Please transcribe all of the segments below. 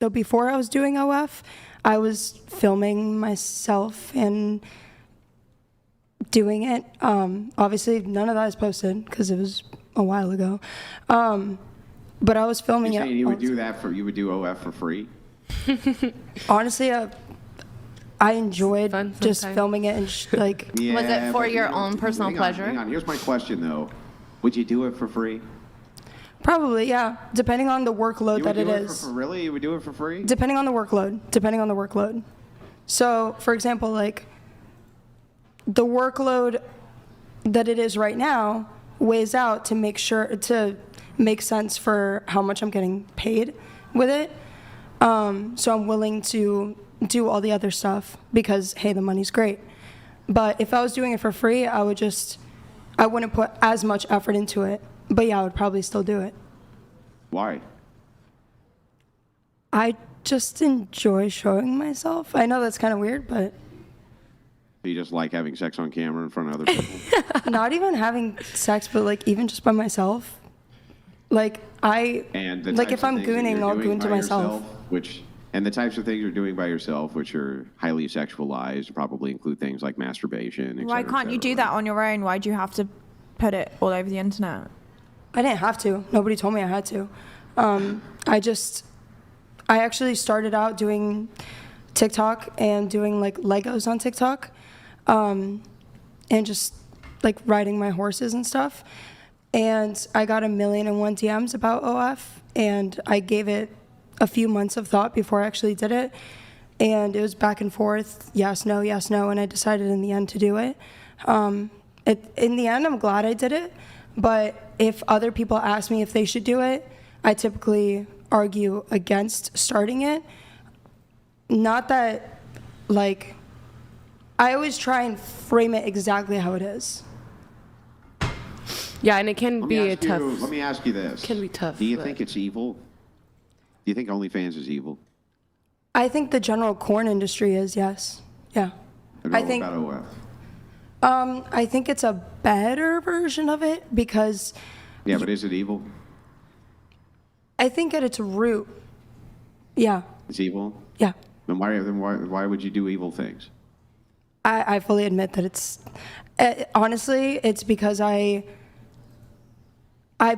So before I was doing OF, I was filming myself and doing it. Obviously, none of that is posted because it was a while ago. But I was filming You're it. saying you would do that you would do OF for free? Honestly, I enjoyed just filming it and Yeah, was it for your own personal hang pleasure? Hang on. Here's my question though: would you do it for free? Probably, yeah. Depending on the workload that it is. Really? You would do it for free? Depending on the workload. So, for example, like the workload that it is right now weighs out to make sense for how much I'm getting paid with it. So I'm willing to do all the other stuff because, hey, the money's great. But if I was doing it for free, I wouldn't put as much effort into it. But yeah, I would probably still do it. Why? I just enjoy showing myself. I know that's kind of weird, but... You just like having sex on camera in front of other people? Not even having sex, but like even just by myself. Like if I'm gooning, I'll goon to myself. And the types of things you're doing by yourself, which are highly sexualized, probably include things like masturbation, et Why cetera, can't you do that on your own? Why do you have to put it all over the internet? I didn't have to. Nobody told me I had to. I actually started out doing TikTok and doing like Legos on TikTok, and just like riding my horses and stuff. And I got 1,000,001 DMs about OF, and I gave it a few months of thought before I actually did it. And it was back and forth, yes, no, and I decided in the end to do it. In the end, I'm glad I did it. But if other people ask me if they should do it, I typically argue against starting it. Not that, like, I always try and frame it exactly how it is. Yeah, and it can be a tough... Let me ask you this. Can be tough. Do you think it's evil? Do you think OnlyFans is evil? I think the general corn industry is, yes. Yeah. I think about OF. I think it's a better version of it because... Yeah, but is it evil? I think at its root, yeah. It's evil? Yeah. Then why would you do evil things? I fully admit that it's... honestly, it's because I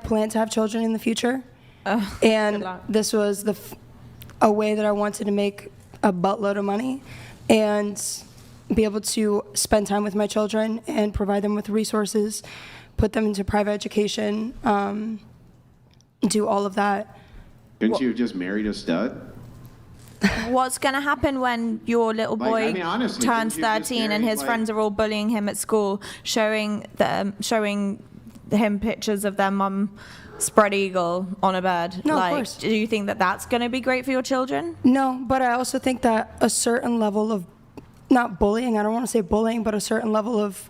plan to have children in the future. And this was a way that I wanted to make a buttload of money and be able to spend time with my children and provide them with resources, put them into private education, do all of that. Couldn't you have just married a stud? What's going to happen when your little boy honestly, turns 13 and his friends are all bullying him at school, showing him pictures of their mum spread eagle on a bed? No, of course. Do you think that that's going to be great for your children? No, but I also think that a certain level of, not bullying, I don't want to say bullying, but a certain level of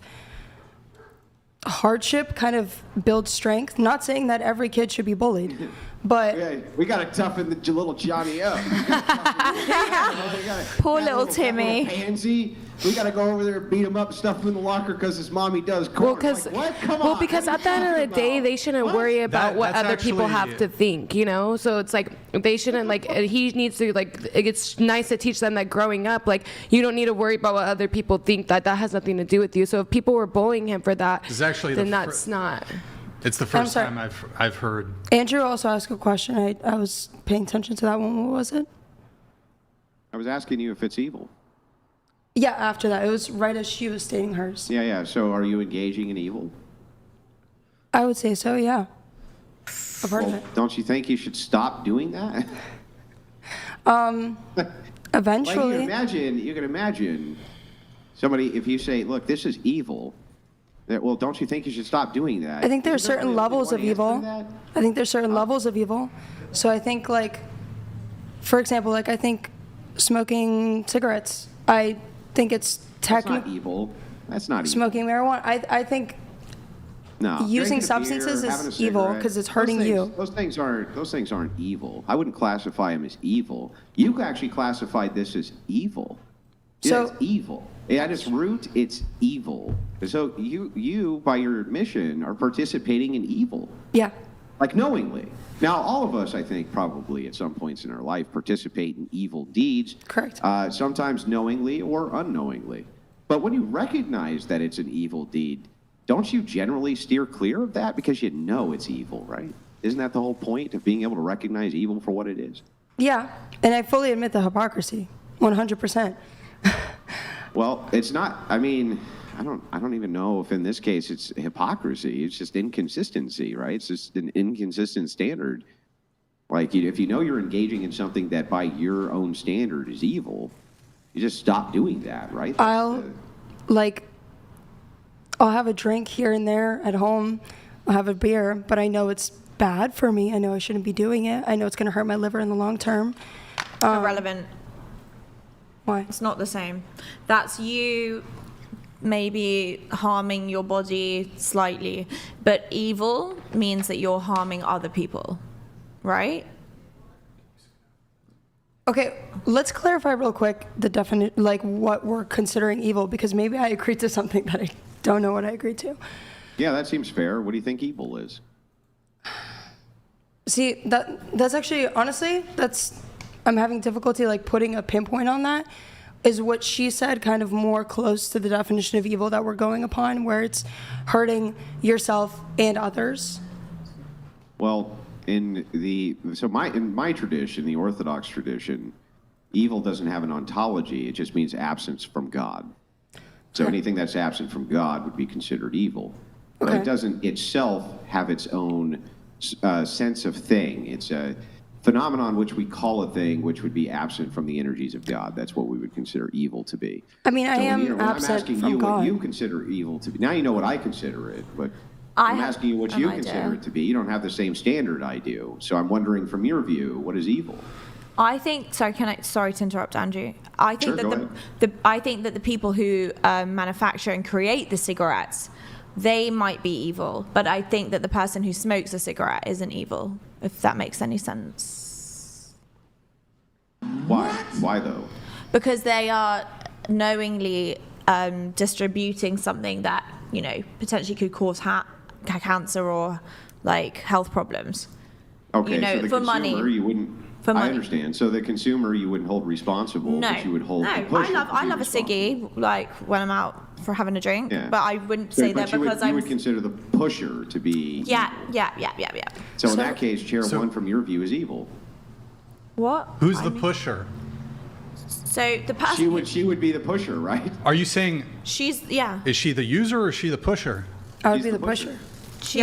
hardship kind of builds strength. Not saying that every kid should be bullied, but... Yeah, we got to toughen the little Johnny up. Poor little Timmy. Pansy. We got to go over there and beat him up, stuff him in the locker because his mommy does corn. Well, because at the end of the day, they shouldn't worry about what other people have to think, you know? So it's like, they shouldn't, like, he needs to, like, it's nice to teach them that growing up, like, you don't need to worry about what other people think. That has nothing to do with you. So if people were bullying him for that, then that's not... It's the first time I've heard. Andrew also asked a question. I was paying attention to that one. What was it? I was asking you if it's evil. Yeah, after that. It was right as she was stating hers. Yeah. So are you engaging in evil? I would say so, yeah. A part of it. Don't you think you should stop doing that? Eventually. You can imagine somebody, if you say, look, this is evil, well, don't you think you should stop doing that? I think there are certain levels of evil. So I think, like, for example, like, I think smoking cigarettes, I think it's technically... That's not evil. That's not evil. Smoking marijuana, I think using substances is evil because it's hurting you. Those things aren't evil. I wouldn't classify them as evil. You actually classified this as evil. So it's evil. At its root, it's evil. So you by your admission are participating in evil. Yeah. Like knowingly. Now, all of us, I think, probably at some points in our life participate in evil deeds. Correct. Sometimes knowingly or unknowingly. But when you recognize that it's an evil deed, don't you generally steer clear of that because you know it's evil, right? Isn't that the whole point of being able to recognize evil for what it is? Yeah, and I fully admit the hypocrisy, 100%. Well, it's not, I mean, I don't even know if in this case it's hypocrisy. It's just inconsistency, right? It's just an inconsistent standard. Like, if you know you're engaging in something that by your own standard is evil, you just stop doing that, right? I'll have a drink here and there at home. I'll have a beer, but I know it's bad for me. I know I shouldn't be doing it. I know it's going to hurt my liver in the long term. Irrelevant. Why? It's not the same. That's you maybe harming your body slightly, but evil means that you're harming other people, right? Okay, let's clarify real quick the definition, like what we're considering evil, because maybe I agreed to something that I don't know what I agreed to. Yeah, that seems fair. What do you think evil is? See, that's actually, honestly, I'm having difficulty like putting a pinpoint on that. Is what she said kind of more close to the definition of evil that we're going upon, where it's hurting yourself and others? Well, in my tradition, the Orthodox tradition, evil doesn't have an ontology. It just means absence from God. So anything that's absent from God would be considered evil. But Okay. it doesn't itself have its own sense of thing. It's a phenomenon which we call a thing which would be absent from the energies of God. That's what we would consider evil to be. I mean, I am when I'm absent asking from you God. what you consider evil to be. Now you know what I consider it, but I I'm have asking you what an you idea. consider it to be. You don't have the same standard I do. So I'm wondering from your view, what is evil? I think. Sorry to interrupt, Andrew. I think Sure, that go I think that the people who manufacture and create the cigarettes, they might be evil, but I think that the person who smokes a cigarette isn't evil. If that makes any sense. Why? Why though? Because they are knowingly distributing something that potentially could cause cancer or like health problems. Okay, So the for consumer, money, you wouldn't. For money. I understand. So the consumer, you wouldn't hold responsible, No, but you would hold. no. the pusher to I be love a responsible. ciggy, like when I'm out for having a drink. Yeah. But I wouldn't say that because you would consider the pusher to be. Yeah. So in that case, chair one from your view is evil. What? Who's the pusher? So the person. She would be the pusher, right? Are you saying, She's is she the user or is she the pusher? I would She's be the the pusher.